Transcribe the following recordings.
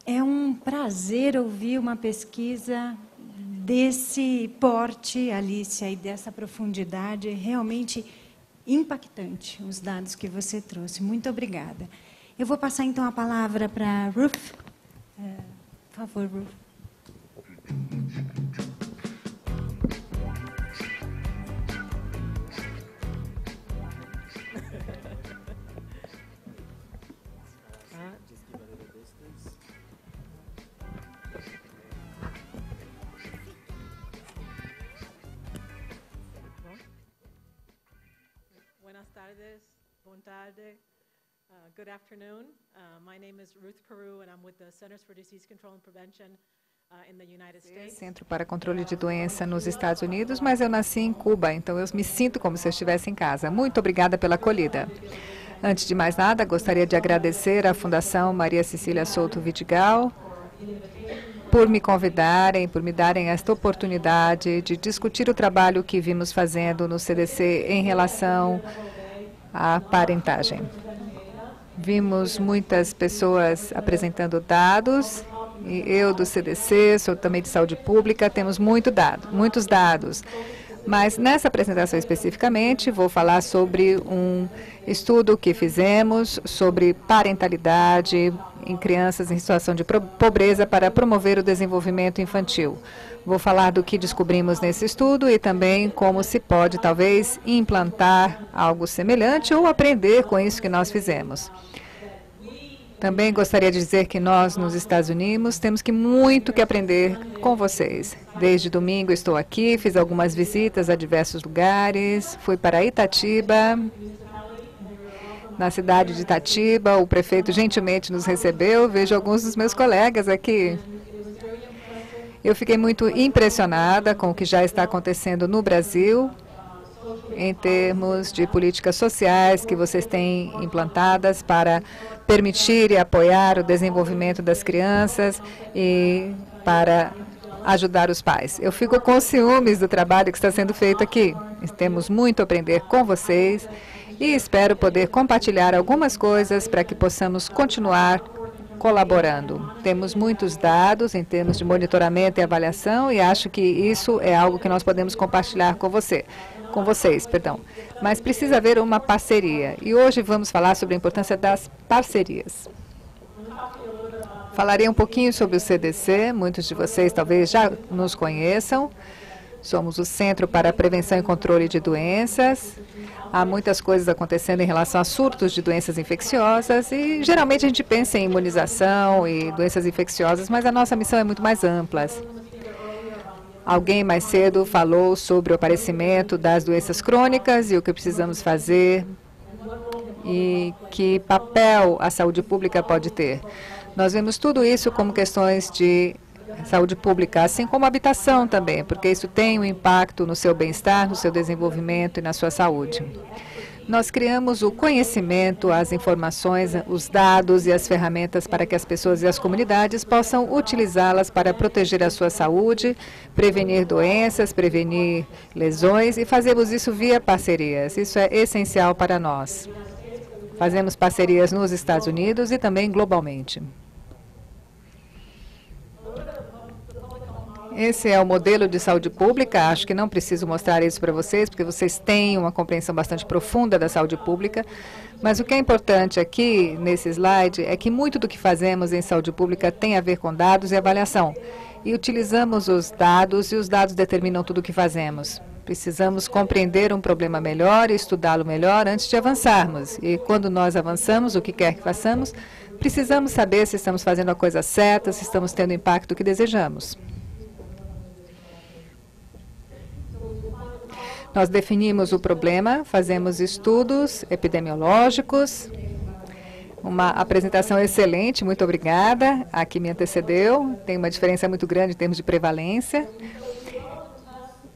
É um prazer ouvir uma pesquisa desse porte, Alicia, e dessa profundidade, realmente impactante, os dados que você trouxe. Muito obrigada. Eu vou passar, então, a palavra para a Ruth. Por favor, Ruth. Buenas tardes, boa tarde, good afternoon. My name is Ruth Peru, and I'm with the Centers for Disease Control and Prevention in the United States. Centro para Controle de Doença nos Estados Unidos, mas eu nasci em Cuba, então eu me sinto como se eu estivesse em casa. Muito obrigada pela acolhida. Antes de mais nada, gostaria de agradecer à Fundação Maria Cecília Souto Vidigal por me convidarem, por me darem esta oportunidade de discutir o trabalho que vimos fazendo no CDC em relação à parentagem. Vimos muitas pessoas apresentando dados, e eu do CDC, sou também de saúde pública, temos muitos dados. Mas nessa apresentação especificamente, vou falar sobre um estudo que fizemos sobre parentalidade em crianças em situação de pobreza para promover o desenvolvimento infantil. Vou falar do que descobrimos nesse estudo e também como se pode, talvez, implantar algo semelhante ou aprender com isso que nós fizemos. Também gostaria de dizer que nós, nos Estados Unidos, temos muito que aprender com vocês. Desde domingo estou aqui, fiz algumas visitas a diversos lugares, fui para Itatiba, na cidade de Itatiba, o prefeito gentilmente nos recebeu, vejo alguns dos meus colegas aqui. Eu fiquei muito impressionada com o que já está acontecendo no Brasil, em termos de políticas sociais que vocês têm implantadas para permitir e apoiar o desenvolvimento das crianças e para ajudar os pais. Eu fico com ciúmes do trabalho que está sendo feito aqui. Temos muito a aprender com vocês e espero poder compartilhar algumas coisas para que possamos continuar colaborando. Temos muitos dados em termos de monitoramento e avaliação e acho que isso é algo que nós podemos compartilhar com vocês. Mas precisa haver uma parceria. E hoje vamos falar sobre a importância das parcerias. Falarei um pouquinho sobre o CDC. Muitos de vocês talvez já nos conheçam. Somos o Centro para a Prevenção e Controle de Doenças. Há muitas coisas acontecendo em relação a surtos de doenças infecciosas e geralmente a gente pensa em imunização e doenças infecciosas, mas a nossa missão é muito mais ampla. Alguém mais cedo falou sobre o aparecimento das doenças crônicas e o que precisamos fazer e que papel a saúde pública pode ter. Nós vemos tudo isso como questões de saúde pública, assim como a habitação também, porque isso tem um impacto no seu bem-estar, no seu desenvolvimento e na sua saúde. Nós criamos o conhecimento, as informações, os dados e as ferramentas para que as pessoas e as comunidades possam utilizá-las para proteger a sua saúde, prevenir doenças, prevenir lesões e fazemos isso via parcerias. Isso é essencial para nós. Fazemos parcerias nos Estados Unidos e também globalmente. Esse é o modelo de saúde pública. Acho que não preciso mostrar isso para vocês, porque vocês têm uma compreensão bastante profunda da saúde pública. Mas o que é importante aqui, nesse slide, é que muito do que fazemos em saúde pública tem a ver com dados e avaliação. E utilizamos os dados, e os dados determinam tudo o que fazemos. Precisamos compreender um problema melhor e estudá-lo melhor antes de avançarmos. E quando nós avançamos, o que quer que façamos, precisamos saber se estamos fazendo a coisa certa, se estamos tendo o impacto que desejamos. Nós definimos o problema, fazemos estudos epidemiológicos, uma apresentação excelente, muito obrigada, a que me antecedeu, tem uma diferença muito grande em termos de prevalência.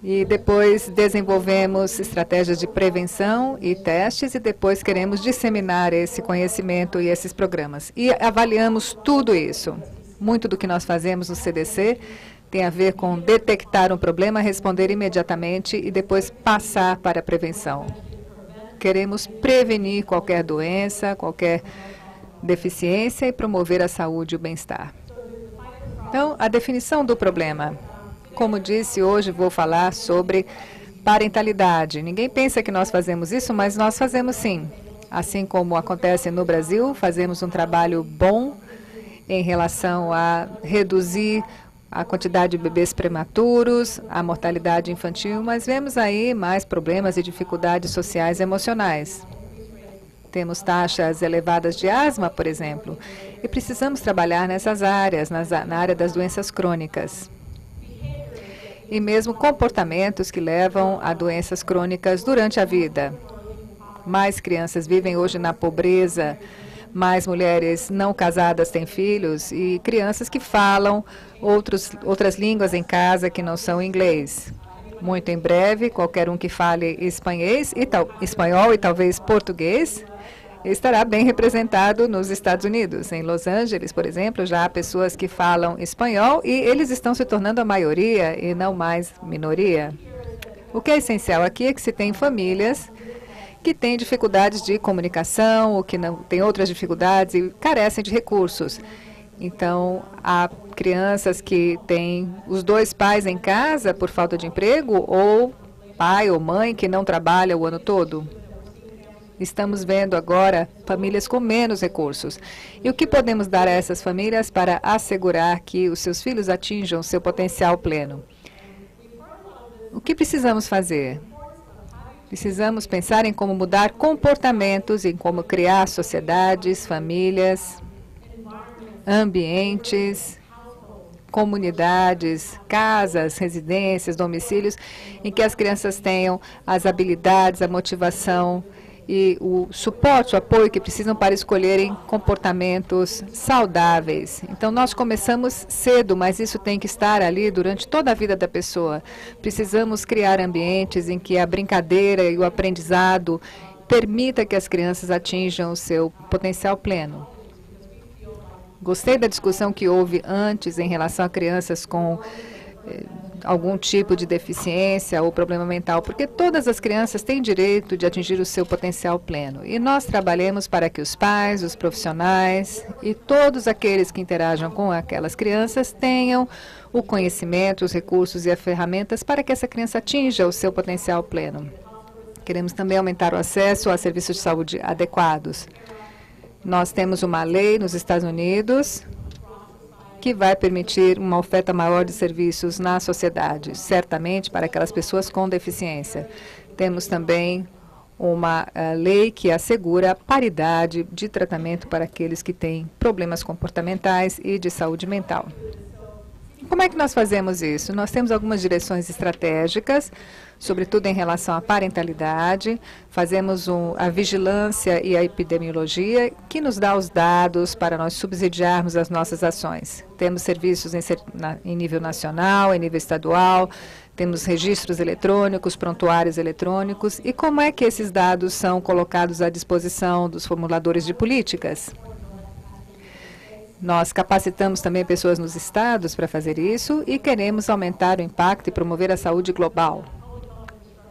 E depois desenvolvemos estratégias de prevenção e testes e depois queremos disseminar esse conhecimento e esses programas. E avaliamos tudo isso. Muito do que nós fazemos no CDC tem a ver com detectar um problema, responder imediatamente e depois passar para a prevenção. Queremos prevenir qualquer doença, qualquer deficiência e promover a saúde e o bem-estar. Então, a definição do problema. Como disse, hoje vou falar sobre parentalidade. Ninguém pensa que nós fazemos isso, mas nós fazemos sim. Assim como acontece no Brasil, fazemos um trabalho bom em relação a reduzir a quantidade de bebês prematuros, a mortalidade infantil, mas vemos aí mais problemas e dificuldades sociais e emocionais. Temos taxas elevadas de asma, por exemplo, e precisamos trabalhar nessas áreas, na área das doenças crônicas. E mesmo comportamentos que levam a doenças crônicas durante a vida. Mais crianças vivem hoje na pobreza, mais mulheres não casadas têm filhos e crianças que falam outras línguas em casa que não são inglês. Muito em breve, qualquer um que fale espanhol e talvez português estará bem representado nos Estados Unidos. Em Los Angeles, por exemplo, já há pessoas que falam espanhol e eles estão se tornando a maioria e não mais minoria. O que é essencial aqui é que se tem famílias que têm dificuldades de comunicação ou que não têm outras dificuldades e carecem de recursos. Então, há crianças que têm os dois pais em casa por falta de emprego ou pai ou mãe que não trabalha o ano todo. Estamos vendo agora famílias com menos recursos. E o que podemos dar a essas famílias para assegurar que os seus filhos atinjam seu potencial pleno? O que precisamos fazer? Precisamos pensar em como mudar comportamentos, em como criar sociedades, famílias, ambientes, comunidades, casas, residências, domicílios, em que as crianças tenham as habilidades, a motivação e o suporte, o apoio que precisam para escolherem comportamentos saudáveis. Então, nós começamos cedo, mas isso tem que estar ali durante toda a vida da pessoa. Precisamos criar ambientes em que a brincadeira e o aprendizado permita que as crianças atinjam o seu potencial pleno. Gostei da discussão que houve antes em relação a crianças com algum tipo de deficiência ou problema mental, porque todas as crianças têm direito de atingir o seu potencial pleno. E nós trabalhamos para que os pais, os profissionais e todos aqueles que interajam com aquelas crianças tenham o conhecimento, os recursos e as ferramentas para que essa criança atinja o seu potencial pleno. Queremos também aumentar o acesso a serviços de saúde adequados. Nós temos uma lei nos Estados Unidos que vai permitir uma oferta maior de serviços na sociedade, certamente para aquelas pessoas com deficiência. Temos também uma lei que assegura paridade de tratamento para aqueles que têm problemas comportamentais e de saúde mental. Como é que nós fazemos isso? Nós temos algumas direções estratégicas, sobretudo em relação à parentalidade. Fazemos a vigilância e a epidemiologia, que nos dá os dados para nós subsidiarmos as nossas ações. Temos serviços em nível nacional, em nível estadual, temos registros eletrônicos, prontuários eletrônicos. E como é que esses dados são colocados à disposição dos formuladores de políticas? Nós capacitamos também pessoas nos estados para fazer isso e queremos aumentar o impacto e promover a saúde global.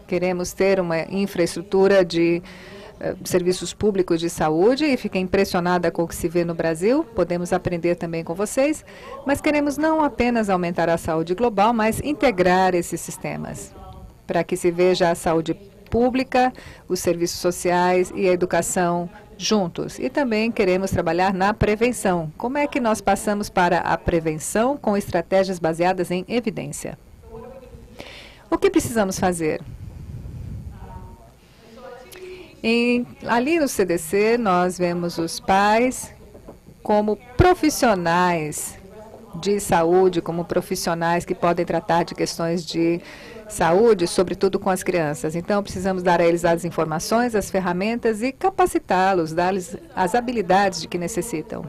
Queremos ter uma infraestrutura de serviços públicos de saúde e fiquei impressionada com o que se vê no Brasil. Podemos aprender também com vocês, mas queremos não apenas aumentar a saúde global, mas integrar esses sistemas para que se veja a saúde pública, os serviços sociais e a educação juntos. E também queremos trabalhar na prevenção. Como é que nós passamos para a prevenção com estratégias baseadas em evidência? O que precisamos fazer? Ali no CDC, nós vemos os pais como profissionais de saúde, como profissionais que podem tratar de questões de saúde, sobretudo com as crianças. Então, precisamos dar a eles as informações, as ferramentas e capacitá-los, dar-lhes as habilidades de que necessitam.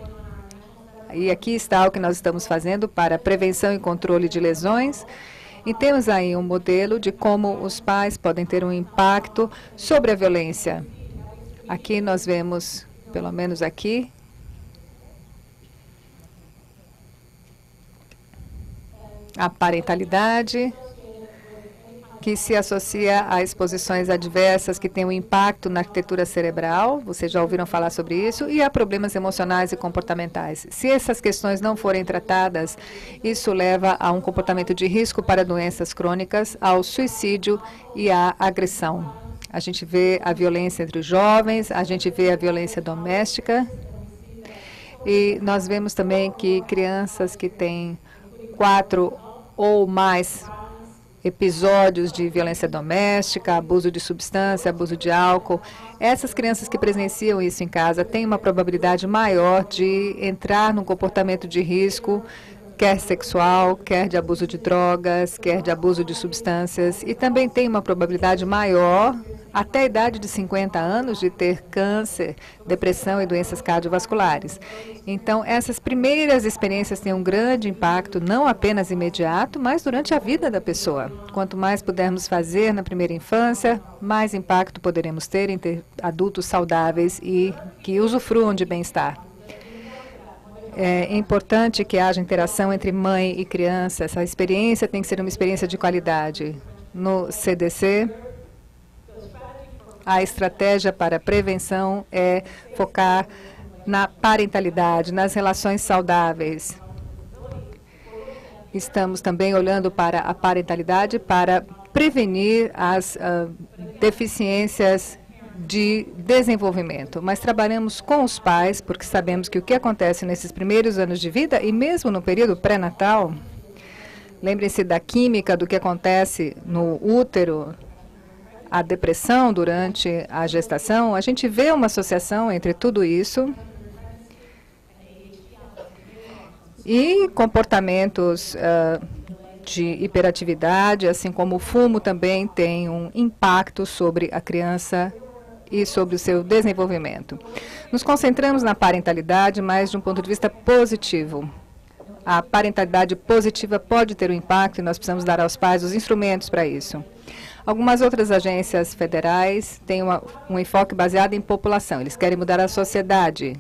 E aqui está o que nós estamos fazendo para prevenção e controle de lesões. E temos aí um modelo de como os pais podem ter um impacto sobre a violência. Aqui nós vemos, pelo menos aqui, a parentalidade, que se associa a exposições adversas que têm um impacto na arquitetura cerebral, vocês já ouviram falar sobre isso, e a problemas emocionais e comportamentais. Se essas questões não forem tratadas, isso leva a um comportamento de risco para doenças crônicas, ao suicídio e à agressão. A gente vê a violência entre os jovens, a gente vê a violência doméstica, e nós vemos também que crianças que têm 4 ou mais episódios de violência doméstica, abuso de substância, abuso de álcool, essas crianças que presenciam isso em casa têm uma probabilidade maior de entrar num comportamento de risco, quer sexual, quer de abuso de drogas, quer de abuso de substâncias, e também tem uma probabilidade maior, até a idade de 50 anos, de ter câncer, depressão e doenças cardiovasculares. Então, essas primeiras experiências têm um grande impacto, não apenas imediato, mas durante a vida da pessoa. Quanto mais pudermos fazer na primeira infância, mais impacto poderemos ter em ter adultos saudáveis e que usufruam de bem-estar. É importante que haja interação entre mãe e criança. Essa experiência tem que ser uma experiência de qualidade. No CDC, a estratégia para a prevenção é focar na parentalidade, nas relações saudáveis. Estamos também olhando para a parentalidade para prevenir as deficiências de desenvolvimento, mas trabalhamos com os pais, porque sabemos que o que acontece nesses primeiros anos de vida, e mesmo no período pré-natal, lembrem-se da química do que acontece no útero, a depressão durante a gestação, a gente vê uma associação entre tudo isso e comportamentos de hiperatividade, assim como o fumo também tem um impacto sobre a criança e sobre o seu desenvolvimento. Nos concentramos na parentalidade, mas de um ponto de vista positivo. A parentalidade positiva pode ter um impacto e nós precisamos dar aos pais os instrumentos para isso. Algumas outras agências federais têm um enfoque baseado em população. Eles querem mudar a sociedade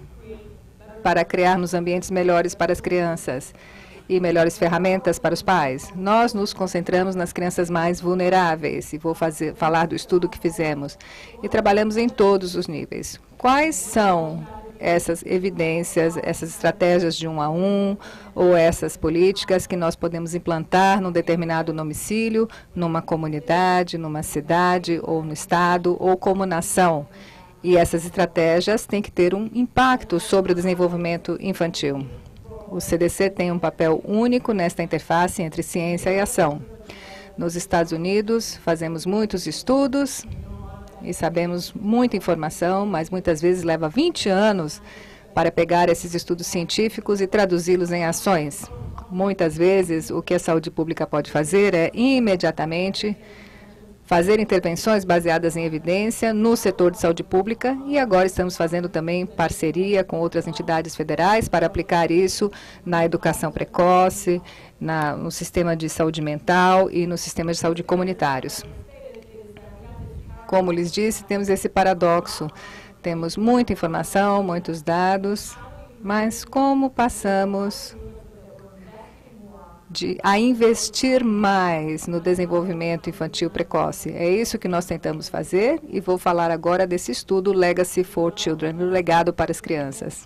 para criarmos ambientes melhores para as crianças e melhores ferramentas para os pais. Nós nos concentramos nas crianças mais vulneráveis, e vou falar do estudo que fizemos. E trabalhamos em todos os níveis. Quais são essas evidências, essas estratégias de 1 a 1, ou essas políticas que nós podemos implantar num determinado domicílio, numa comunidade, numa cidade, ou no estado, ou como nação? E essas estratégias têm que ter um impacto sobre o desenvolvimento infantil. O CDC tem um papel único nesta interface entre ciência e ação. Nos Estados Unidos, fazemos muitos estudos e sabemos muita informação, mas muitas vezes leva 20 anos para pegar esses estudos científicos e traduzi-los em ações. Muitas vezes, o que a saúde pública pode fazer é imediatamente fazer intervenções baseadas em evidência no setor de saúde pública, e agora estamos fazendo também parceria com outras entidades federais para aplicar isso na educação precoce, no sistema de saúde mental e no sistema de saúde comunitários. Como lhes disse, temos esse paradoxo. Temos muita informação, muitos dados, mas como passamos a investir mais no desenvolvimento infantil precoce? É isso que nós tentamos fazer, e vou falar agora desse estudo Legacy for Children, o legado para as crianças.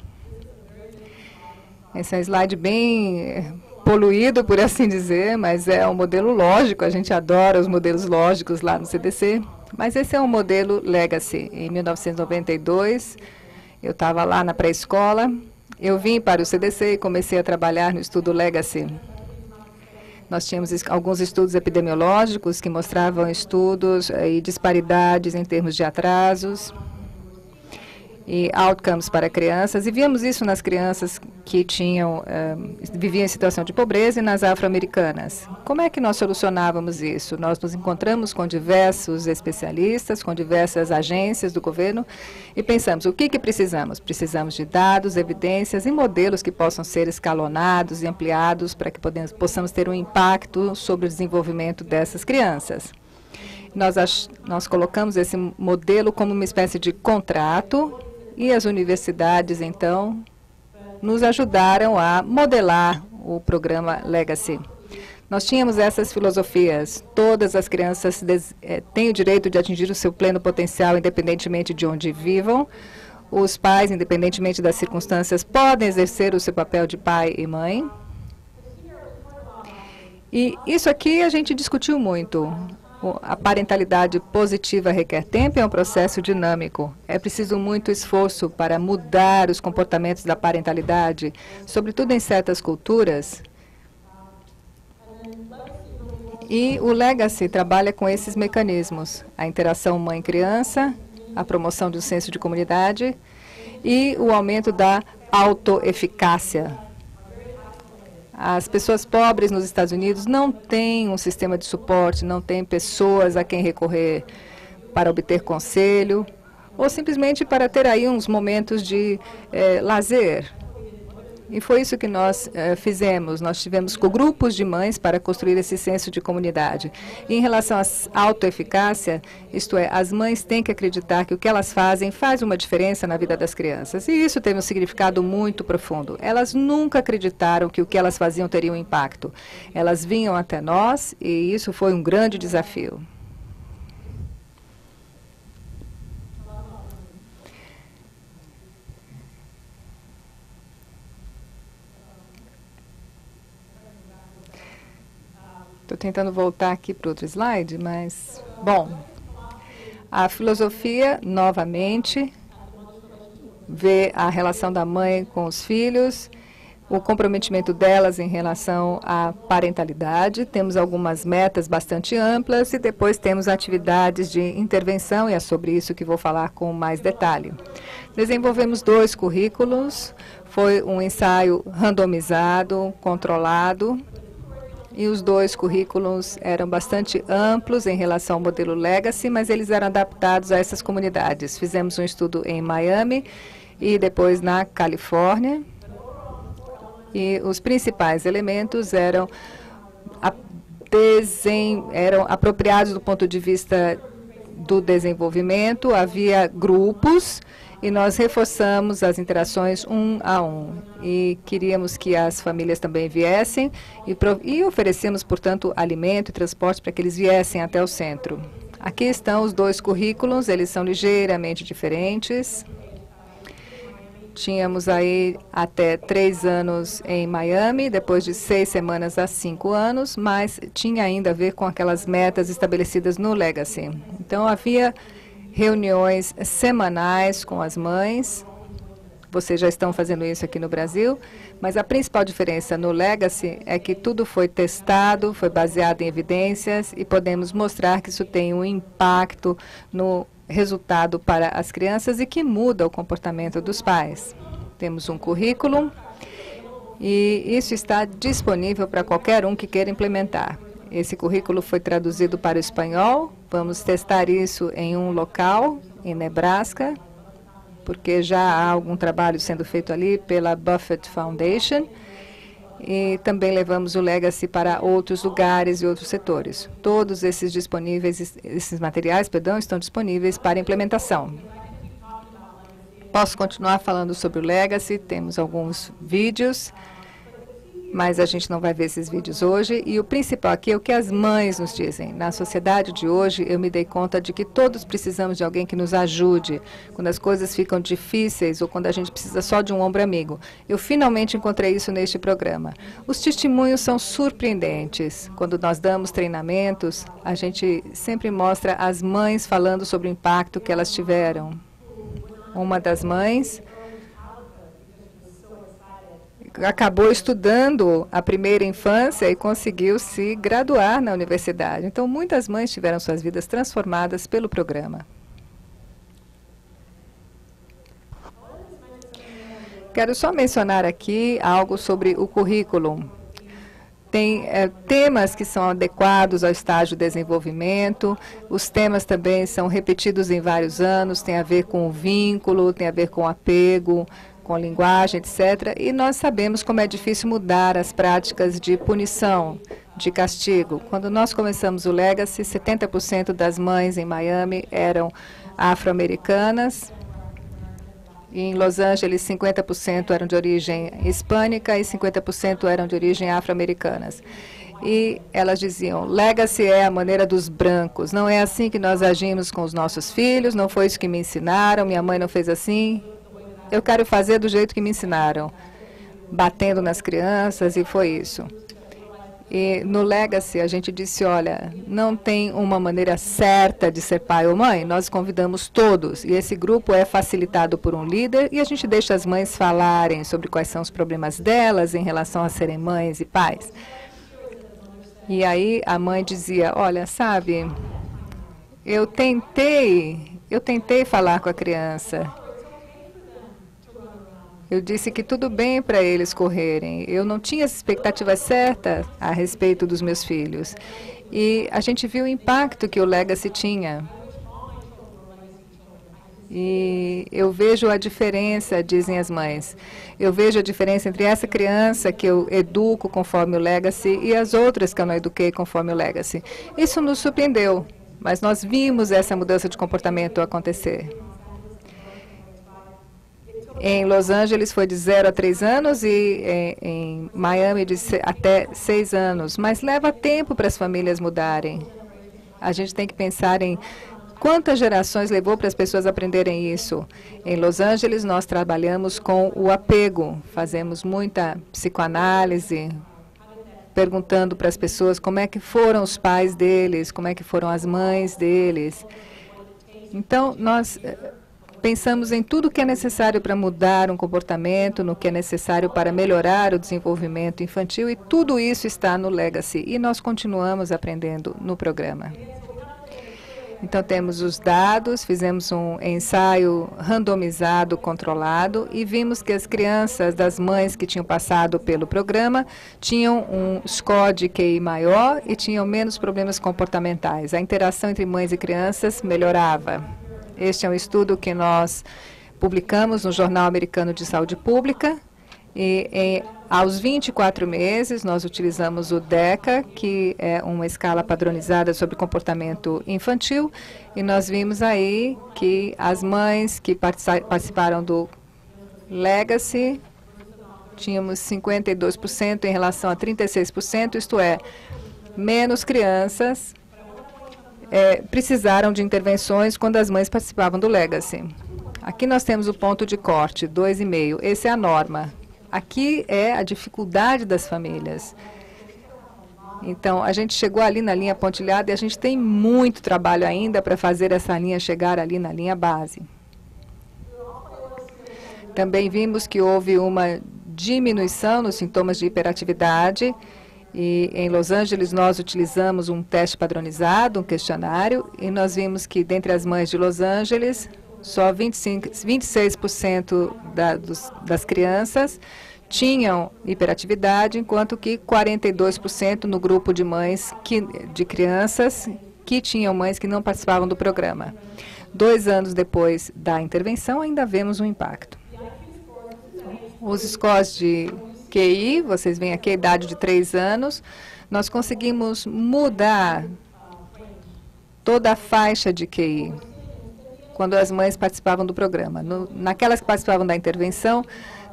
Esse é um slide bem poluído, por assim dizer, mas é um modelo lógico. A gente adora os modelos lógicos lá no CDC, mas esse é um modelo Legacy. Em 1992, eu estava lá na pré-escola, eu vim para o CDC e comecei a trabalhar no estudo Legacy. Nós tínhamos alguns estudos epidemiológicos que mostravam estudos e disparidades em termos de atrasos e outcomes para crianças, e víamos isso nas crianças que viviam em situação de pobreza e nas afro-americanas. Como é que nós solucionávamos isso? Nós nos encontramos com diversos especialistas, com diversas agências do governo, e pensamos, o que precisamos? Precisamos de dados, evidências e modelos que possam ser escalonados e ampliados para que possamos ter um impacto sobre o desenvolvimento dessas crianças. Nós colocamos esse modelo como uma espécie de contrato, e as universidades, então, nos ajudaram a modelar o programa Legacy. nós tínhamos essas filosofias. Todas as crianças têm o direito de atingir o seu pleno potencial, independentemente de onde vivam. Os pais, independentemente das circunstâncias, podem exercer o seu papel de pai e mãe. E isso aqui a gente discutiu muito. A parentalidade positiva requer tempo e é um processo dinâmico. É preciso muito esforço para mudar os comportamentos da parentalidade, sobretudo em certas culturas. E o Legacy trabalha com esses mecanismos: a interação mãe-criança, a promoção do senso de comunidade e o aumento da autoeficácia. As pessoas pobres nos Estados Unidos não têm um sistema de suporte, não têm pessoas a quem recorrer para obter conselho, ou simplesmente para ter aí uns momentos de lazer. E foi isso que nós fizemos. Nós tivemos grupos de mães para construir esse senso de comunidade. E em relação à autoeficácia, isto é, as mães têm que acreditar que o que elas fazem faz uma diferença na vida das crianças. E isso teve um significado muito profundo. Elas nunca acreditaram que o que elas faziam teria um impacto. Elas vinham até nós e isso foi um grande desafio. Estou tentando voltar aqui para outro slide, mas, bom, a filosofia, novamente, vê a relação da mãe com os filhos, o comprometimento delas em relação à parentalidade. Temos algumas metas bastante amplas e depois temos atividades de intervenção, e é sobre isso que vou falar com mais detalhe. Desenvolvemos 2 currículos, foi um ensaio randomizado, controlado, e os 2 currículos eram bastante amplos em relação ao modelo Legacy, mas eles eram adaptados a essas comunidades. Fizemos um estudo em Miami e depois na Califórnia. E os principais elementos eram apropriados do ponto de vista do desenvolvimento. Havia grupos e nós reforçamos as interações 1 a 1. E queríamos que as famílias também viessem e oferecemos, portanto, alimento e transporte para que eles viessem até o centro. Aqui estão os 2 currículos, eles são ligeiramente diferentes. Tínhamos aí até 3 anos em Miami, depois de 6 semanas a 5 anos, mas tinha ainda a ver com aquelas metas estabelecidas no Legacy. Então, havia reuniões semanais com as mães. Vocês já estão fazendo isso aqui no Brasil, mas a principal diferença no Legacy é que tudo foi testado, foi baseado em evidências e podemos mostrar que isso tem um impacto no resultado para as crianças e que muda o comportamento dos pais. Temos um currículo e isso está disponível para qualquer um que queira implementar. Esse currículo foi traduzido para o espanhol. Vamos testar isso em um local, em Nebraska, porque já há algum trabalho sendo feito ali pela Buffett Foundation. E também levamos o Legacy para outros lugares e outros setores. Todos esses materiais, estão disponíveis para implementação. Posso continuar falando sobre o Legacy, temos alguns vídeos, mas a gente não vai ver esses vídeos hoje. E o principal aqui é o que as mães nos dizem. Na sociedade de hoje, eu me dei conta de que todos precisamos de alguém que nos ajude quando as coisas ficam difíceis ou quando a gente precisa só de um ombro amigo. Eu finalmente encontrei isso neste programa. Os testemunhos são surpreendentes. Quando nós damos treinamentos, a gente sempre mostra as mães falando sobre o impacto que elas tiveram. Uma das mães acabou estudando a primeira infância e conseguiu se graduar na universidade. Então, muitas mães tiveram suas vidas transformadas pelo programa. Quero só mencionar aqui algo sobre o currículo. Tem temas que são adequados ao estágio de desenvolvimento. Os temas também são repetidos em vários anos, tem a ver com o vínculo, tem a ver com o apego, com a linguagem, etc. E nós sabemos como é difícil mudar as práticas de punição, de castigo. Quando nós começamos o Legacy, 70% das mães em Miami eram afro-americanas. E em Los Angeles, 50% eram de origem hispânica e 50% eram de origem afro-americanas. E elas diziam, Legacy é a maneira dos brancos, não é assim que nós agimos com os nossos filhos, não foi isso que me ensinaram, minha mãe não fez assim, eu quero fazer do jeito que me ensinaram, batendo nas crianças, e foi isso. E no Legacy a gente disse, olha, não tem uma maneira certa de ser pai ou mãe, nós convidamos todos, e esse grupo é facilitado por um líder, e a gente deixa as mães falarem sobre quais são os problemas delas em relação a serem mães e pais. E aí a mãe dizia, olha, sabe, eu tentei falar com a criança. Eu disse que tudo bem para eles correrem. Eu não tinha essa expectativa certa a respeito dos meus filhos. E a gente viu o impacto que o Legacy tinha. E eu vejo a diferença, dizem as mães. Eu vejo a diferença entre essa criança que eu educo conforme o Legacy e as outras que eu não eduquei conforme o Legacy. Isso nos surpreendeu, mas nós vimos essa mudança de comportamento acontecer. Em Los Angeles foi de 0 a 3 anos e em Miami até 6 anos. Mas leva tempo para as famílias mudarem. A gente tem que pensar em quantas gerações levou para as pessoas aprenderem isso. Em Los Angeles nós trabalhamos com o apego. Fazemos muita psicoanálise, perguntando para as pessoas como é que foram os pais deles, como é que foram as mães deles. Então, nós pensamos em tudo que é necessário para mudar um comportamento, no que é necessário para melhorar o desenvolvimento infantil, e tudo isso está no Legacy, e nós continuamos aprendendo no programa. Então, temos os dados, fizemos um ensaio randomizado, controlado, e vimos que as crianças das mães que tinham passado pelo programa tinham um score de QI maior e tinham menos problemas comportamentais. A interação entre mães e crianças melhorava. Este é um estudo que nós publicamos no Jornal Americano de Saúde Pública. E aos 24 meses, nós utilizamos o DECA, que é uma escala padronizada sobre comportamento infantil. E nós vimos aí que as mães que participaram do Legacy, tínhamos 52% em relação a 36%, isto é, menos crianças precisaram de intervenções quando as mães participavam do Legacy. Aqui nós temos o ponto de corte, 2,5. Essa é a norma. Aqui é a dificuldade das famílias. Então, a gente chegou ali na linha pontilhada e a gente tem muito trabalho ainda para fazer essa linha chegar ali na linha base. Também vimos que houve uma diminuição nos sintomas de hiperatividade. E em Los Angeles nós utilizamos um teste padronizado, um questionário, e nós vimos que dentre as mães de Los Angeles, só 26% das crianças tinham hiperatividade, enquanto que 42% no grupo de mães, de crianças que tinham mães que não participavam do programa. 2 anos depois da intervenção, ainda vemos um impacto. Os scores de QI, vocês veem aqui a idade de 3 anos, nós conseguimos mudar toda a faixa de QI quando as mães participavam do programa. Naquelas que participavam da intervenção,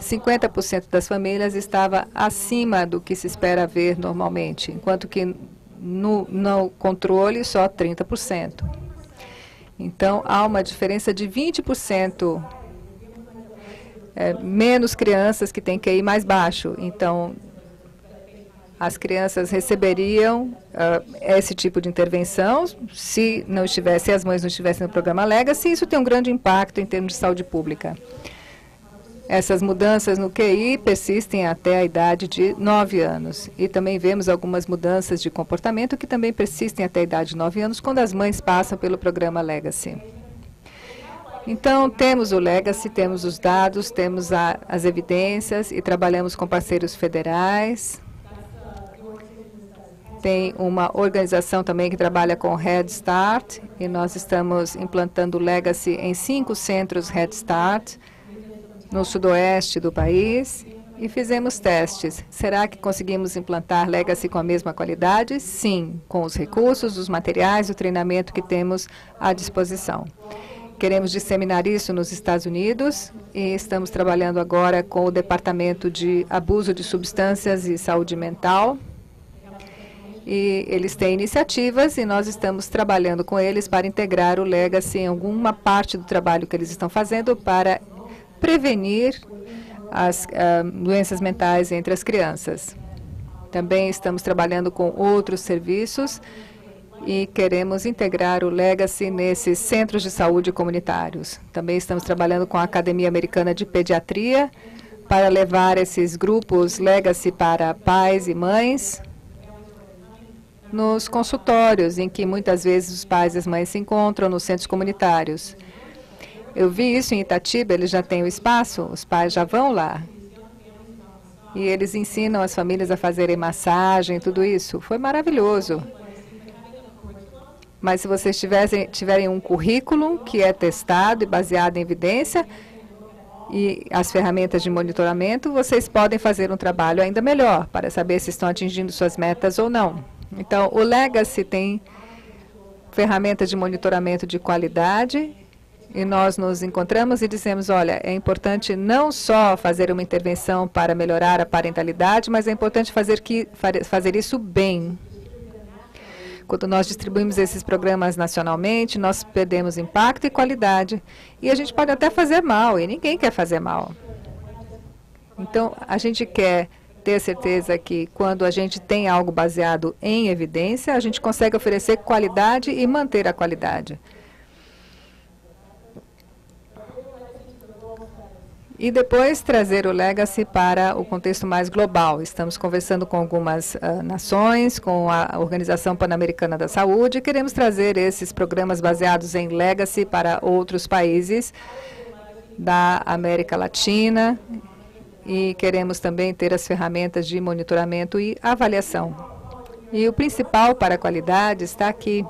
50% das famílias estava acima do que se espera ver normalmente, enquanto que no controle só 30%. Então, há uma diferença de 20%. Menos crianças que têm QI mais baixo. Então, as crianças receberiam esse tipo de intervenção se as mães não estivessem no programa Legacy. Isso tem um grande impacto em termos de saúde pública. Essas mudanças no QI persistem até a idade de 9 anos. E também vemos algumas mudanças de comportamento que também persistem até a idade de 9 anos quando as mães passam pelo programa Legacy. Então, temos o Legacy, temos os dados, temos as evidências e trabalhamos com parceiros federais. Tem uma organização também que trabalha com Head Start e nós estamos implantando o Legacy em 5 centros Head Start no sudoeste do país e fizemos testes. Será que conseguimos implantar Legacy com a mesma qualidade? Sim, com os recursos, os materiais, o treinamento que temos à disposição. Queremos disseminar isso nos Estados Unidos e estamos trabalhando agora com o Departamento de Abuso de Substâncias e Saúde Mental. E eles têm iniciativas e nós estamos trabalhando com eles para integrar o Legacy em alguma parte do trabalho que eles estão fazendo para prevenir as doenças mentais entre as crianças. Também estamos trabalhando com outros serviços e queremos integrar o Legacy nesses centros de saúde comunitários. Também estamos trabalhando com a Academia Americana de Pediatria para levar esses grupos Legacy para pais e mães nos consultórios, em que muitas vezes os pais e as mães se encontram nos centros comunitários. Eu vi isso em Itatiba, eles já têm o espaço, os pais já vão lá. E eles ensinam as famílias a fazerem massagem, tudo isso. Foi maravilhoso. Mas se vocês tiverem um currículo que é testado e baseado em evidência e as ferramentas de monitoramento, vocês podem fazer um trabalho ainda melhor para saber se estão atingindo suas metas ou não. Então, o Legacy tem ferramentas de monitoramento de qualidade e nós nos encontramos e dizemos, olha, é importante não só fazer uma intervenção para melhorar a parentalidade, mas é importante fazer isso bem. Quando nós distribuímos esses programas nacionalmente, nós perdemos impacto e qualidade. E a gente pode até fazer mal, e ninguém quer fazer mal. Então, a gente quer ter certeza que quando a gente tem algo baseado em evidência, a gente consegue oferecer qualidade e manter a qualidade. E depois trazer o Legacy para o contexto mais global. Estamos conversando com algumas nações, com a Organização Pan-Americana da Saúde, e queremos trazer esses programas baseados em Legacy para outros países da América Latina e queremos também ter as ferramentas de monitoramento e avaliação. E o principal para a qualidade está aqui.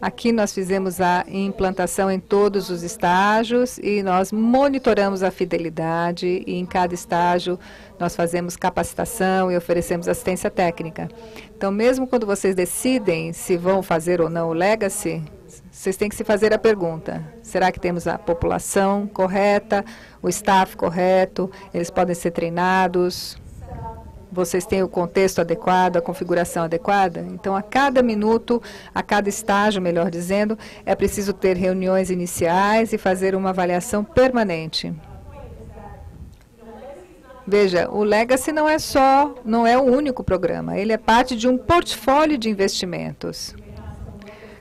Aqui nós fizemos a implantação em todos os estágios e nós monitoramos a fidelidade e em cada estágio nós fazemos capacitação e oferecemos assistência técnica. Então, mesmo quando vocês decidem se vão fazer ou não o Legacy, vocês têm que se fazer a pergunta, será que temos a população correta, o staff correto, eles podem ser treinados? Vocês têm o contexto adequado, a configuração adequada? Então, a cada minuto, a cada estágio, melhor dizendo, é preciso ter reuniões iniciais e fazer uma avaliação permanente. Veja, o Legacy não é o único programa, ele é parte de um portfólio de investimentos.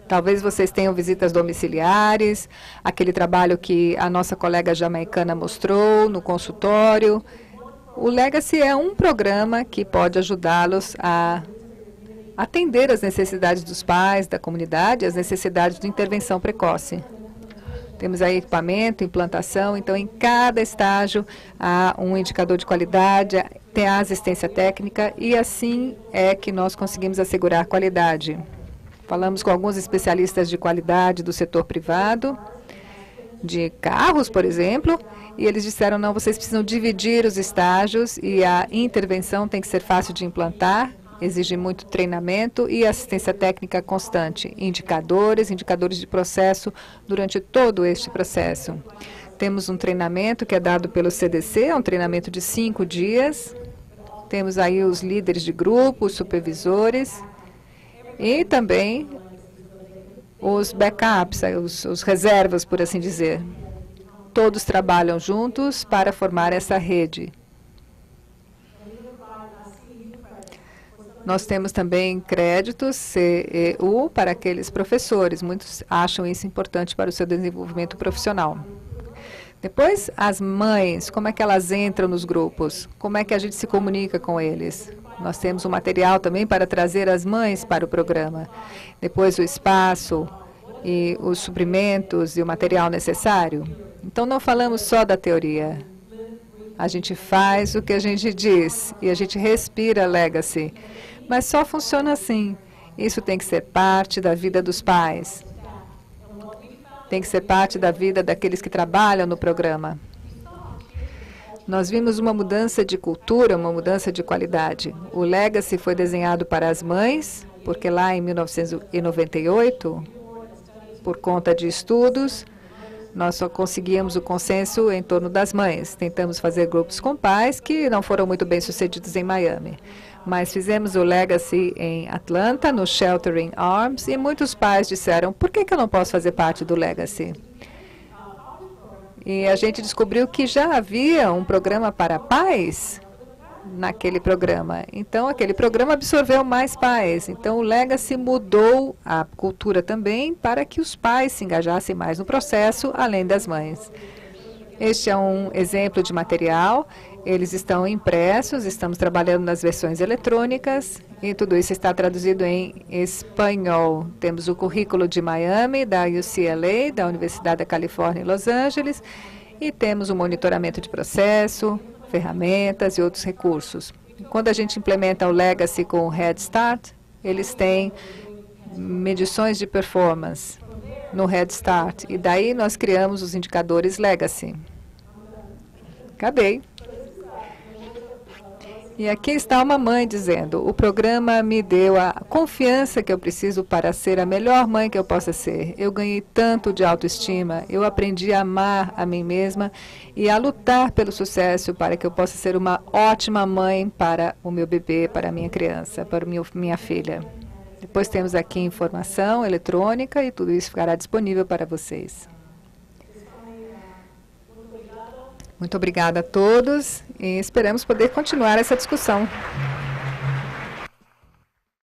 Talvez vocês tenham visitas domiciliares, aquele trabalho que a nossa colega jamaicana mostrou no consultório. O Legacy é um programa que pode ajudá-los a atender as necessidades dos pais, da comunidade, as necessidades de intervenção precoce. Temos aí equipamento, implantação, então em cada estágio há um indicador de qualidade, tem a assistência técnica e assim é que nós conseguimos assegurar a qualidade. Falamos com alguns especialistas de qualidade do setor privado, de carros, por exemplo, e eles disseram, não, vocês precisam dividir os estágios e a intervenção tem que ser fácil de implantar, exige muito treinamento e assistência técnica constante, indicadores de processo durante todo este processo. Temos um treinamento que é dado pelo CDC, é um treinamento de 5 dias, temos aí os líderes de grupo, os supervisores e também os backups, os reservas, por assim dizer. Todos trabalham juntos para formar essa rede. Nós temos também créditos CEU para aqueles professores. Muitos acham isso importante para o seu desenvolvimento profissional. Depois, as mães, como é que elas entram nos grupos? Como é que a gente se comunica com eles? Nós temos um material também para trazer as mães para o programa. Depois, o espaço e os suprimentos e o material necessário. Então, não falamos só da teoria. A gente faz o que a gente diz e a gente respira Legacy. Mas só funciona assim. Isso tem que ser parte da vida dos pais. Tem que ser parte da vida daqueles que trabalham no programa. Nós vimos uma mudança de cultura, uma mudança de qualidade. O Legacy foi desenhado para as mães, porque lá em 1998, por conta de estudos, nós só conseguíamos o consenso em torno das mães. Tentamos fazer grupos com pais que não foram muito bem sucedidos em Miami. mas fizemos o Legacy em Atlanta, no Sheltering Arms, e muitos pais disseram, por que eu não posso fazer parte do Legacy? E a gente descobriu que já havia um programa para pais naquele programa. Então, aquele programa absorveu mais pais. Então, o Legacy mudou a cultura também para que os pais se engajassem mais no processo, além das mães. Este é um exemplo de material. Eles estão impressos, estamos trabalhando nas versões eletrônicas e tudo isso está traduzido em espanhol. Temos o currículo de Miami, da UCLA, da Universidade da Califórnia em Los Angeles, e temos o monitoramento de processo, ferramentas e outros recursos. Quando a gente implementa o Legacy com o Head Start, eles têm medições de performance no Head Start, e daí nós criamos os indicadores Legacy. Acabei. E aqui está uma mãe dizendo, o programa me deu a confiança que eu preciso para ser a melhor mãe que eu possa ser. Eu ganhei tanto de autoestima, eu aprendi a amar a mim mesma e a lutar pelo sucesso para que eu possa ser uma ótima mãe para o meu bebê, para a minha criança, para minha filha. Depois temos aqui informação eletrônica e tudo isso ficará disponível para vocês. Muito obrigada a todos e esperamos poder continuar essa discussão.